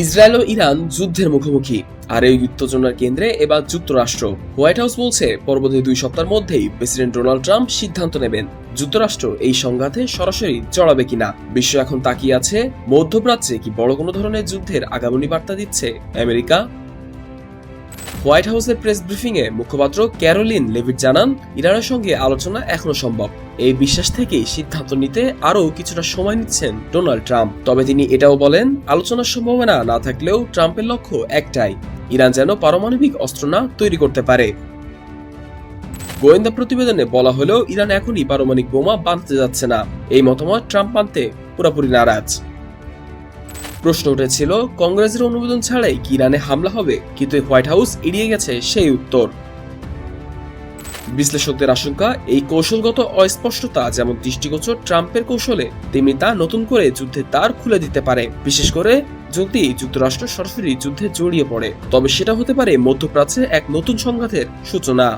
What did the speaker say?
Israel ও Iran যুদ্ধের মুখোমুখি, আর এই উত্তেজনার কেন্দ্রে এবার যুক্তরাষ্ট্র। হোয়াইট হাউস বলছে পরবর্তী 2 সপ্তাহের মধ্যেই প্রেসিডেন্ট ডোনাল্ড ট্রাম্প সিদ্ধান্ত নেবেন যুক্তরাষ্ট্র এই সংঘাতে সরাসরি জড়াবে কিনা। বিশ্ব এখন তাকিয়ে আছে মধ্যপ্রাচ্যে কি বড় কোনো ধরনের যুদ্ধের আগামনী বার্তা দিচ্ছে আমেরিকা। হোয়াইট হাউসের প্রেস ব্রিফিং এ মুখপাত্র ক্যারোলিন লেভিট জানান, ইরানের সঙ্গে আলোচনা এখনো সম্ভব। এই বিশ্বাস থেকেই সিদ্ধান্ত নিতে আরও কিছুটা সময় নিচ্ছেন ডোনাল্ড ট্রাম্প। তবে তিনি এটাও বলেন, আলোচনার সম্ভাবনা না থাকলেও ট্রাম্পের লক্ষ্য একটাই, ইরান যেন পারমাণবিক অস্ত্র না তৈরি করতে পারে। গোয়েন্দা প্রতিবেদনে বলা হলেও ইরান এখনই পারমাণবিক বোমা বানাতে যাচ্ছে না। এই মতামত ট্রাম্প মানতে পুরোপুরি নারাজ। প্রশ্ন উঠেছিল, কংগ্রেসের অনুমোদন ছাড়াই কি ইরানে হামলা হবে, কিন্তু হোয়াইট হাউস এড়িয়ে গেছে সেই উত্তর। বিশ্লেষকদের আশঙ্কা, এই কৌশলগত অস্পষ্টতা যেমন দৃষ্টিগোচর ট্রাম্পের কৌশলে, তেমনি তা নতুন করে যুদ্ধের দ্বার খুলে দিতে পারে, বিশেষ করে যদি যুক্তরাষ্ট্র সরাসরি যুদ্ধে জড়িয়ে পড়ে। তবে সেটা হতে পারে মধ্যপ্রাচ্যে এক নতুন সংঘাতের সূচনা।